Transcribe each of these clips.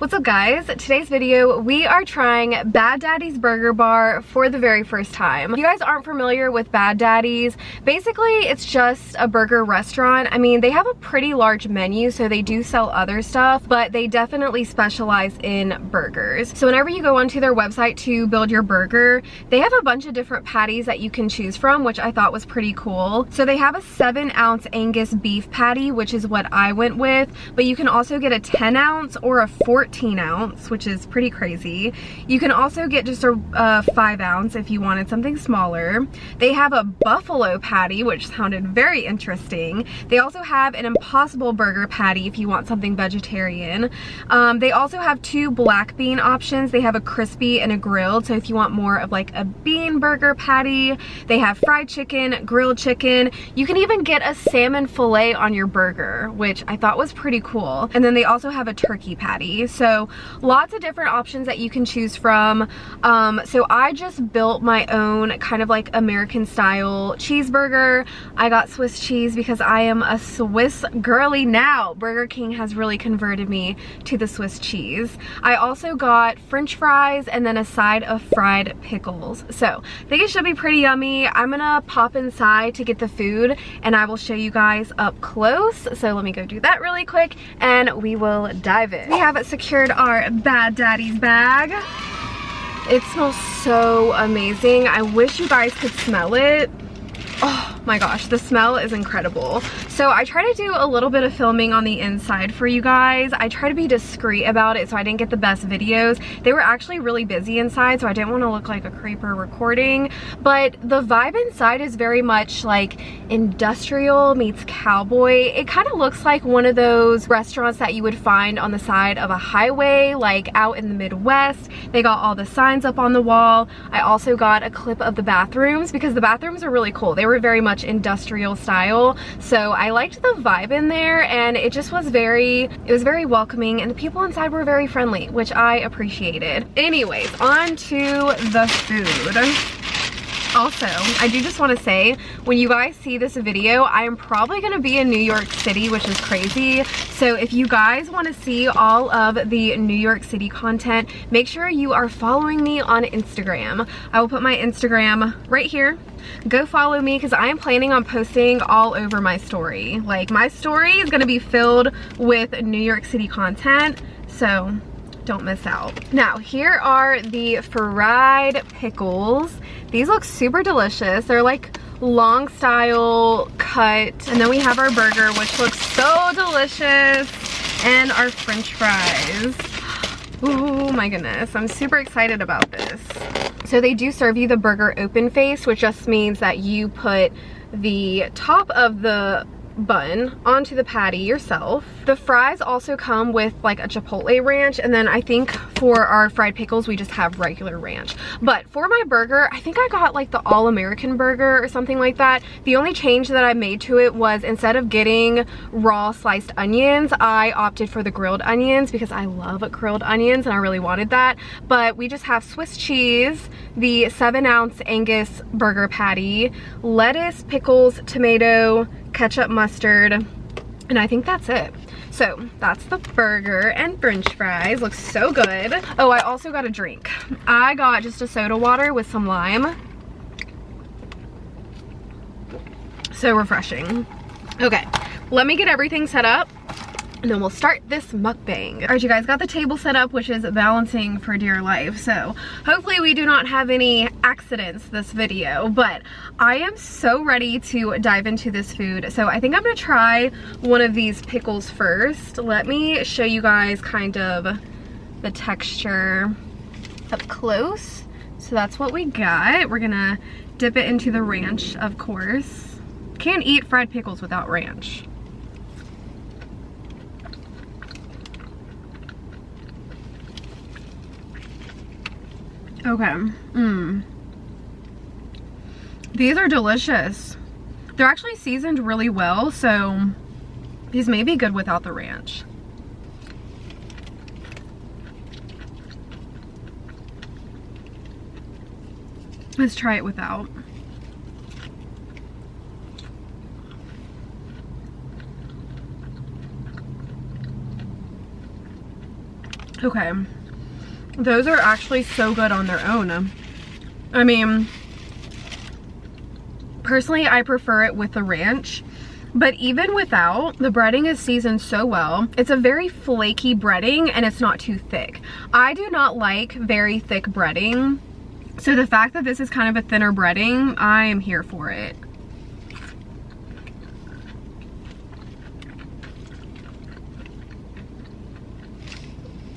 What's up guys? Today's video, we are trying Bad Daddy's Burger Bar for the very first time. If you guys aren't familiar with Bad Daddy's, basically it's just a burger restaurant. I mean, they have a pretty large menu, so they do sell other stuff, but they definitely specialize in burgers. So whenever you go onto their website to build your burger, they have a bunch of different patties that you can choose from, which I thought was pretty cool. So they have a 7-ounce Angus beef patty, which is what I went with, but you can also get a 10-ounce or a 14-ounce, which is pretty crazy. You can also get just a 5-ounce if you wanted something smaller. They have a buffalo patty, which sounded very interesting. They also have an Impossible Burger patty if you want something vegetarian. They also have 2 black bean options. They have a crispy and a grilled, so if you want more of like a bean burger patty. They have fried chicken, grilled chicken. You can even get a salmon fillet on your burger, which I thought was pretty cool. And then they also have a turkey patty. So lots of different options that you can choose from. So I just built my own kind of like American style cheeseburger. I got Swiss cheese because I am a Swiss girly now. Burger King has really converted me to the Swiss cheese. I also got French fries and then a side of fried pickles. So I think it should be pretty yummy. I'm gonna pop inside to get the food and I will show you guys up close. So let me go do that really quick and we will dive in. We have secured our Bad Daddy's bag. It smells so amazing. I wish you guys could smell it. Oh my gosh, the smell is incredible. So I try to do a little bit of filming on the inside for you guys. I try to be discreet about it so I didn't get the best videos. They were actually really busy inside, so I didn't want to look like a creeper recording. But the vibe inside is very much like industrial meets cowboy. It kind of looks like one of those restaurants that you would find on the side of a highway, like out in the Midwest. They got all the signs up on the wall. I also got a clip of the bathrooms because the bathrooms are really cool. They were very much industrial style, so I liked the vibe in there, and it just was very welcoming, and the people inside were very friendly, which I appreciated. Anyways, on to the food. Also, I do just want to say, when you guys see this video, I am probably going to be in New York City, which is crazy. So if you guys want to see all of the New York City content, make sure you are following me on Instagram. I will put my Instagram right here. Go follow me because I am planning on posting all over my story. Like, my story is going to be filled with New York City content, so don't miss out. Now, here are the fried pickles. These look super delicious. They're like long style cut. And then we have our burger, which looks so delicious, and our French fries. Oh my goodness, I'm super excited about this. So they do serve you the burger open face, which just means that you put the top of the bun onto the patty yourself. The fries also come with like a chipotle ranch, and then I think for our fried pickles we just have regular ranch. But for my burger, I think I got like the all-American burger or something like that. The only change that I made to it was, instead of getting raw sliced onions, I opted for the grilled onions because I love grilled onions and I really wanted that. But we just have Swiss cheese, the 7-ounce Angus burger patty, lettuce, pickles, tomato, ketchup, mustard, and I think that's it. So that's the burger and French fries. Looks so good. Oh, I also got a drink. I got just a soda water with some lime. So refreshing. Okay, let me get everything set up and then we'll start this mukbang. All right, you guys, got the table set up, which is balancing for dear life. So hopefully we do not have any accidents this video, but I am so ready to dive into this food. So I think I'm gonna try one of these pickles first. Let me show you guys kind of the texture up close. So that's what we got. We're gonna dip it into the ranch, of course. Can't eat fried pickles without ranch. Okay, These are delicious. They're actually seasoned really well, so these may be good without the ranch. Let's try it without. Okay. Those are actually so good on their own. I mean, personally, I prefer it with the ranch. But even without, the breading is seasoned so well. It's a very flaky breading and it's not too thick. I do not like very thick breading. So the fact that this is kind of a thinner breading, I am here for it.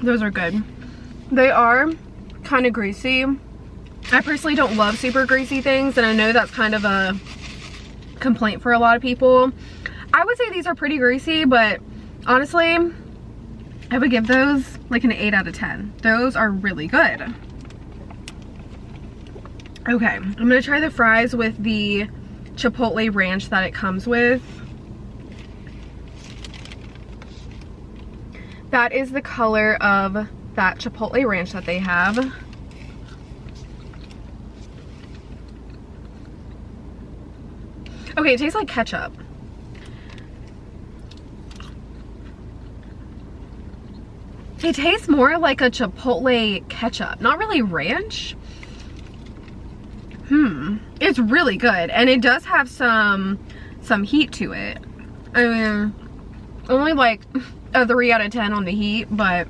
Those are good. They are kind of greasy. I personally don't love super greasy things, and I know that's kind of a complaint for a lot of people. I would say these are pretty greasy, but honestly, I would give those like an 8 out of 10. Those are really good. Okay, I'm gonna try the fries with the Chipotle ranch that it comes with. That is the color of that Chipotle ranch that they have. Okay, it tastes like ketchup. It tastes more like a Chipotle ketchup, not really ranch. It's really good, and it does have some heat to it. I mean, only like a 3 out of 10 on the heat, but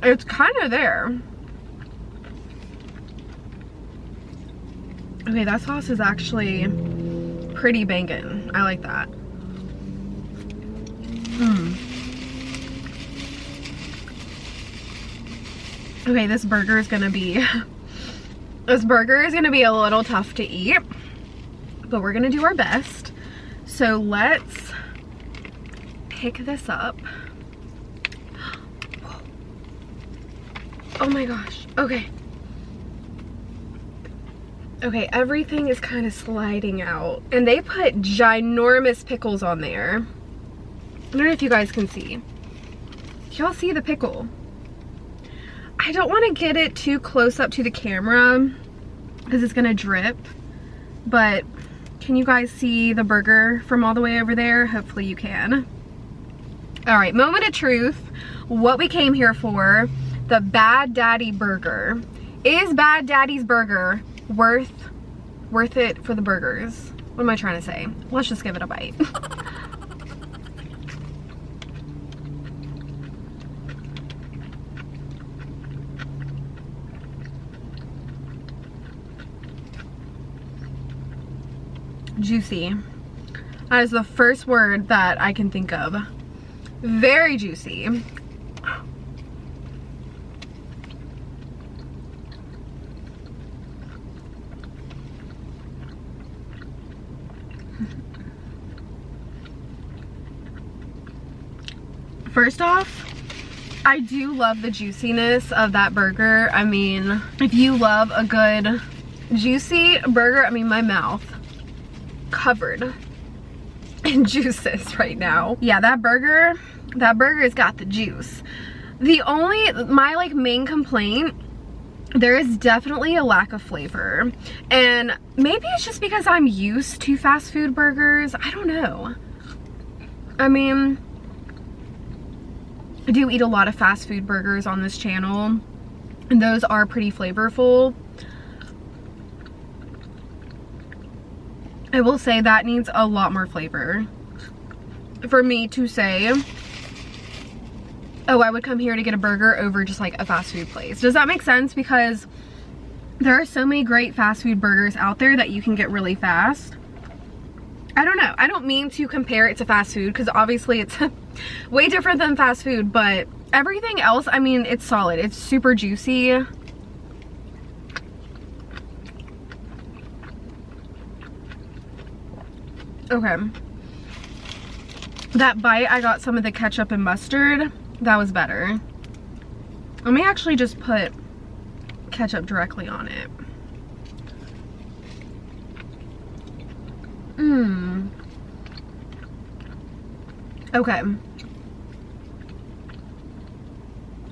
it's kind of there. Okay, that sauce is actually pretty bangin'. I like that. Okay, this burger is gonna be a little tough to eat, but we're gonna do our best. So let's pick this up. Oh my gosh, okay. Okay, everything is kind of sliding out. And they put ginormous pickles on there. I don't know if you guys can see. Y'all see the pickle? I don't want to get it too close up to the camera because it's gonna drip. But can you guys see the burger from all the way over there? Hopefully you can. All right, moment of truth. What we came here for, the Bad Daddy burger. Is Bad Daddy's burger worth it for the burgers? What am I trying to say? Let's just give it a bite. Juicy. That is the first word that I can think of. Very juicy. First off, I do love the juiciness of that burger. I mean, if you love a good juicy burger, I mean, my mouth covered in juices right now. Yeah, that burger's got the juice. My like main complaint, there is definitely a lack of flavor. And maybe it's just because I'm used to fast food burgers. I don't know. I mean, I do eat a lot of fast food burgers on this channel, and those are pretty flavorful. I will say that needs a lot more flavor for me to say, oh, I would come here to get a burger over just like a fast food place. Does that make sense? Because there are so many great fast food burgers out there that you can get really fast. I don't know. I don't mean to compare it to fast food because obviously it's way different than fast food, but everything else, I mean, it's solid. It's super juicy. Okay. That bite, I got some of the ketchup and mustard. That was better. Let me actually just put ketchup directly on it. Okay.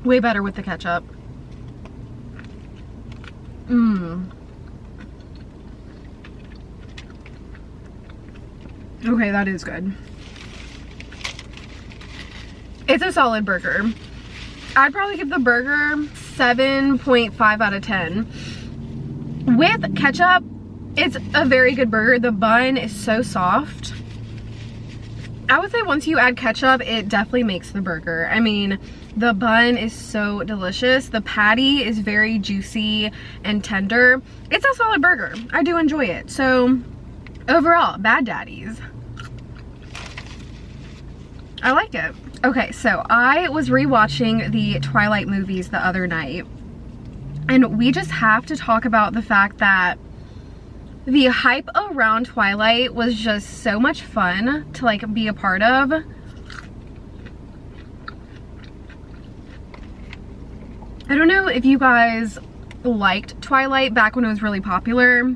Way better with the ketchup. Okay, that is good. It's a solid burger. I'd probably give the burger 7.5 out of 10. With ketchup, it's a very good burger. The bun is so soft. I would say once you add ketchup, it definitely makes the burger. I mean, the bun is so delicious. The patty is very juicy and tender. It's a solid burger. I do enjoy it. So overall, Bad Daddy's. I like it. Okay, so I was rewatching the Twilight movies the other night, and we just have to talk about the fact that the hype around Twilight was just so much fun to like be a part of. I don't know if you guys liked Twilight back when it was really popular.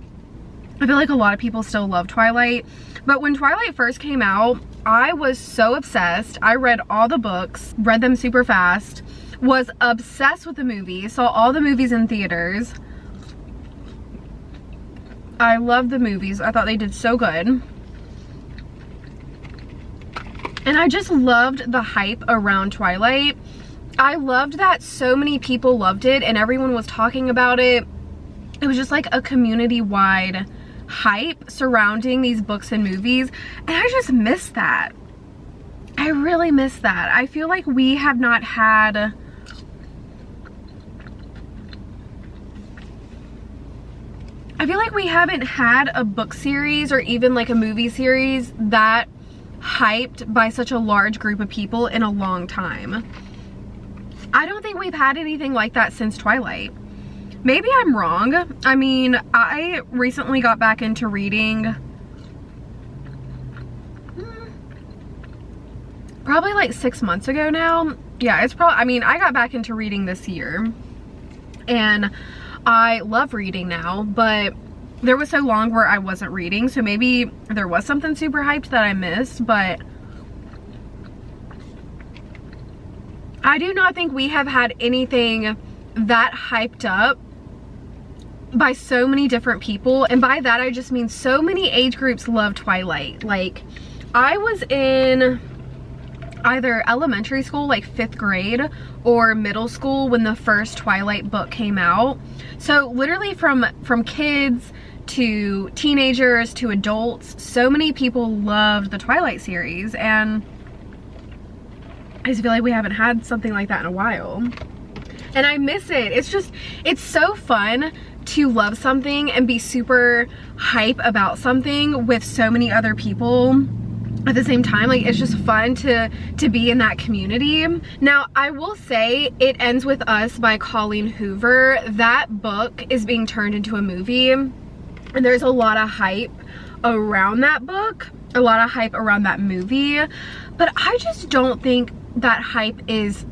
I feel like a lot of people still love Twilight, but when Twilight first came out, I was so obsessed. I read all the books, read them super fast, was obsessed with the movie, saw all the movies in theaters. I loved the movies. I thought they did so good. And I just loved the hype around Twilight. I loved that so many people loved it and everyone was talking about it. It was just like a community-wide hype surrounding these books and movies. And I just miss that. I really miss that. I feel like we have not had... I feel like we haven't had a book series or even like a movie series that hyped by such a large group of people in a long time. I don't think we've had anything like that since Twilight. Maybe I'm wrong. I mean, I recently got back into reading probably like 6 months ago now. Yeah, it's probably, I mean, I got back into reading this year and I love reading now, but there was so long where I wasn't reading, so maybe there was something super hyped that I missed, but I do not think we have had anything that hyped up by so many different people. And by that, I just mean so many age groups love Twilight. Like, I was in either elementary school, like 5th grade, or middle school when the first Twilight book came out. So literally from kids to teenagers to adults, so many people loved the Twilight series, and I just feel like we haven't had something like that in a while. And I miss it. It's just, it's so fun to love something and be super hype about something with so many other people at the same time. Like, it's just fun to be in that community. Now, I will say It Ends With Us by Colleen Hoover. That book is being turned into a movie, and there's a lot of hype around that book, a lot of hype around that movie, but I just don't think that hype is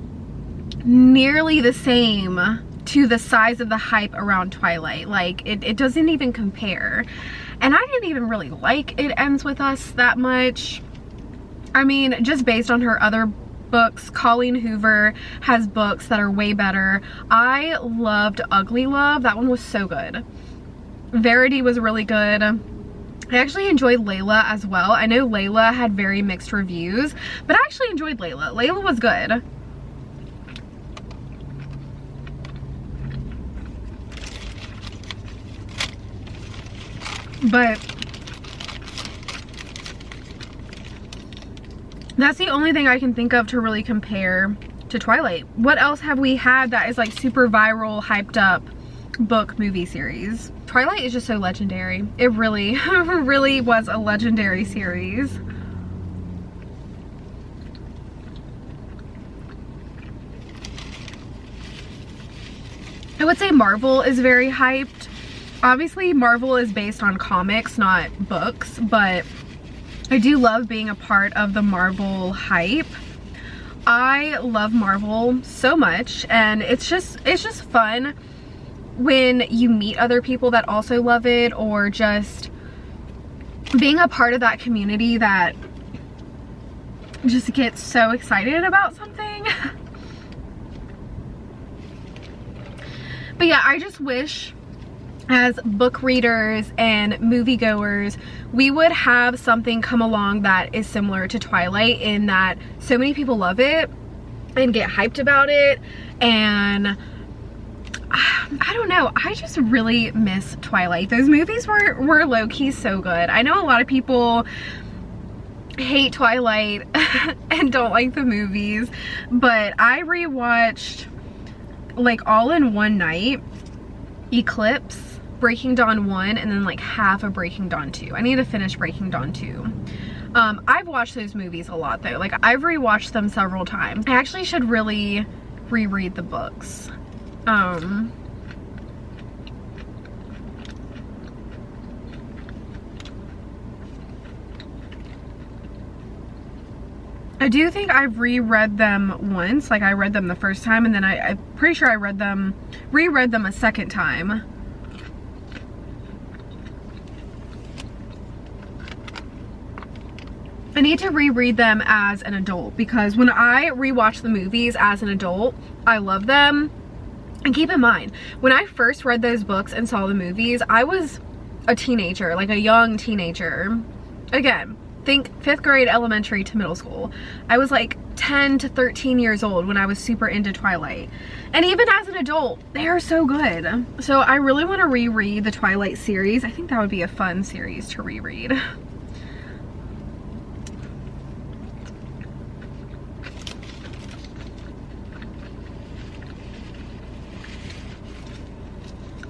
nearly the same to the size of the hype around Twilight. Like, it doesn't even compare. And I didn't even really like It Ends With Us that much. I mean, just based on her other books, Colleen Hoover has books that are way better. I loved Ugly Love. That one was so good. Verity was really good. I actually enjoyed Layla as well. I know Layla had very mixed reviews, but I actually enjoyed Layla. Layla was good. But that's the only thing I can think of to really compare to Twilight. What else have we had that is like super viral, hyped up book movie series? Twilight is just so legendary. It really, really was a legendary series. I would say Marvel is very hyped. Obviously, Marvel is based on comics, not books, but I do love being a part of the Marvel hype. I love Marvel so much, and it's just fun when you meet other people that also love it, or just being a part of that community that just gets so excited about something. But yeah, I just wish as book readers and moviegoers, we would have something come along that is similar to Twilight, in that so many people love it, and get hyped about it. And I don't know, I just really miss Twilight. Those movies were low-key so good. I know a lot of people hate Twilight and don't like the movies, but I rewatched, like, all in one night, Eclipse, Breaking Dawn 1, and then like half of Breaking Dawn 2. I need to finish Breaking Dawn 2. I've watched those movies a lot though. Like, I've rewatched them several times. I actually should really reread the books. I do think I've reread them once. Like, I read them the first time, and then I'm pretty sure I reread them a second time. I need to reread them as an adult, because when I rewatch the movies as an adult, I love them. And keep in mind, when I first read those books and saw the movies, I was a teenager, like a young teenager. Again, think 5th grade elementary to middle school. I was like 10 to 13 years old when I was super into Twilight. And even as an adult, they are so good. So I really want to reread the Twilight series. I think that would be a fun series to reread.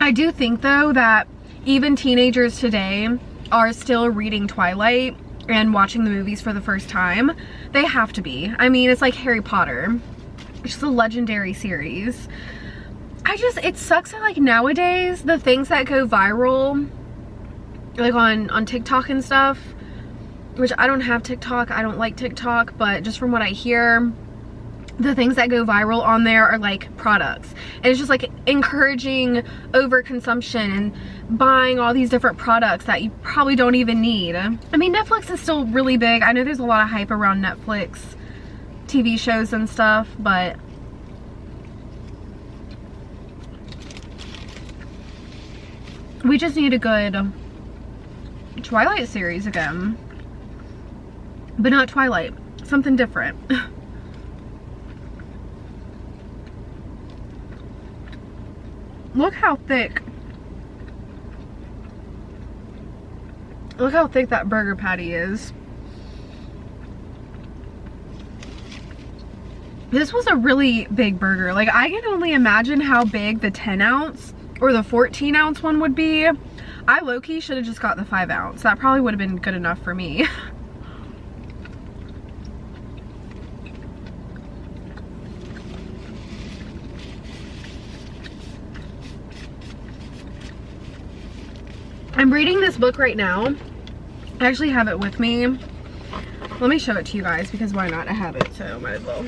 I do think though that even teenagers today are still reading Twilight and watching the movies for the first time. They have to be. I mean, it's like Harry Potter. It's just a legendary series. It sucks that, like, nowadays, the things that go viral, like on TikTok and stuff, which I don't have TikTok, I don't like TikTok, but just from what I hear, the things that go viral on there are like products, and it's just like encouraging overconsumption and buying all these different products that you probably don't even need. I mean, Netflix is still really big. I know there's a lot of hype around Netflix TV shows and stuff, but we just need a good Twilight series again, but not Twilight, something different. Look how thick. Look how thick that burger patty is. This was a really big burger. Like, I can only imagine how big the 10 ounce or the 14 ounce one would be. I low-key should have just got the 5 ounce. That probably would have been good enough for me. I'm reading this book right now. I actually have it with me. Let me show it to you guys, because why not? I have it, so might as well.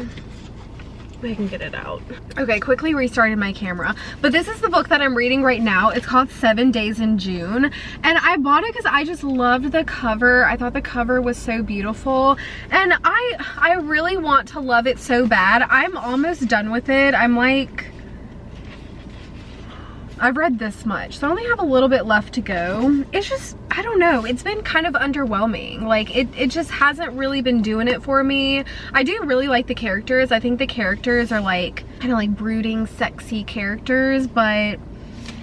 I can get it out. Okay, quickly restarted my camera. But this is the book that I'm reading right now. It's called 7 Days in June. And I bought it because I just loved the cover. I thought the cover was so beautiful. And I really want to love it so bad. I'm almost done with it. I'm like, I've read this much, so I only have a little bit left to go. It's just, I don't know, it's been kind of underwhelming. Like, it just hasn't really been doing it for me. I do really like the characters. I think the characters are like, kind of like brooding, sexy characters, but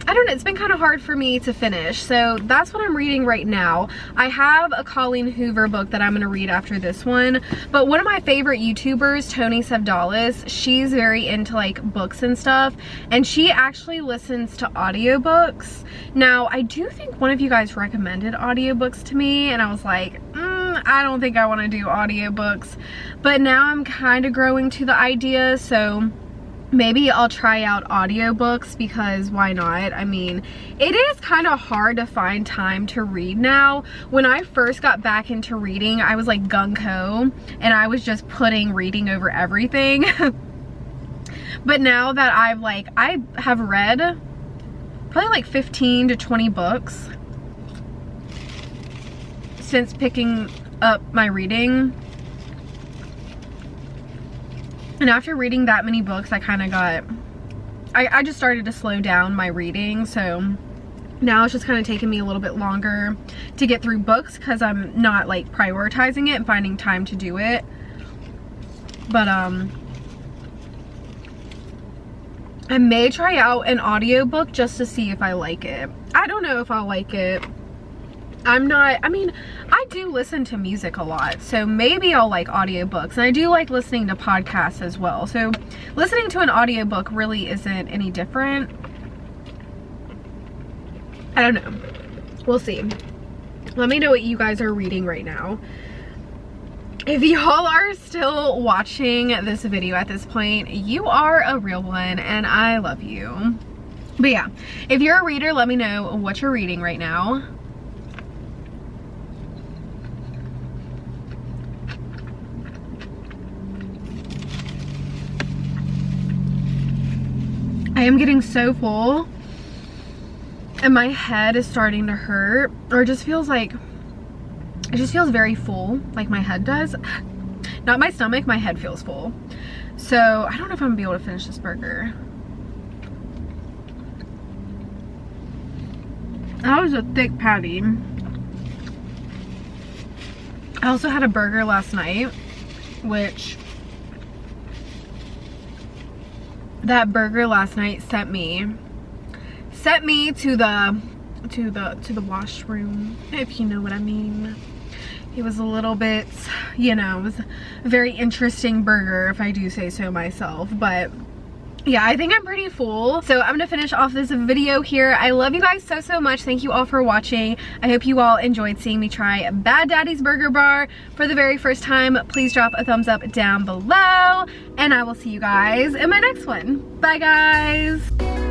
I don't know, it's been kind of hard for me to finish. So that's what I'm reading right now. I have a Colleen Hoover book that I'm gonna read after this one, but one of my favorite YouTubers, Tony Sevdalis, she's very into like books and stuff, and she actually listens to audiobooks. Now, I do think one of you guys recommended audiobooks to me, and I was like, I don't think I want to do audiobooks, but now I'm kind of growing to the idea, so maybe I'll try out audiobooks, because why not? I mean, it is kind of hard to find time to read now. When I first got back into reading, I was like gung-ho, and I was just putting reading over everything. But now that I have read probably like 15 to 20 books since picking up my reading. And after reading that many books, I kind of got, I just started to slow down my reading. So now it's just kind of taking me a little bit longer to get through books, because I'm not like prioritizing it and finding time to do it. But I may try out an audiobook just to see if I like it. I don't know if I'll like it. I mean, I do listen to music a lot, so maybe I'll like audiobooks. And I do like listening to podcasts as well. So listening to an audiobook really isn't any different. I don't know. We'll see. Let me know what you guys are reading right now. If y'all are still watching this video at this point, you are a real one and I love you. But yeah, if you're a reader, let me know what you're reading right now. I am getting so full and my head is starting to hurt, or it just feels like, it just feels very full, like my head does. Not my stomach, my head feels full. So I don't know if I'm gonna be able to finish this burger. That was a thick patty. I also had a burger last night, which that burger last night sent me to the washroom, if you know what I mean. It was a little bit, you know, it was a very interesting burger, if I do say so myself. But yeah, I think I'm pretty full, so I'm gonna finish off this video here. I love you guys so much. Thank you all for watching. I hope you all enjoyed seeing me try Bad Daddy's Burger Bar for the very first time. Please drop a thumbs up down below, and I will see you guys in my next one. Bye guys.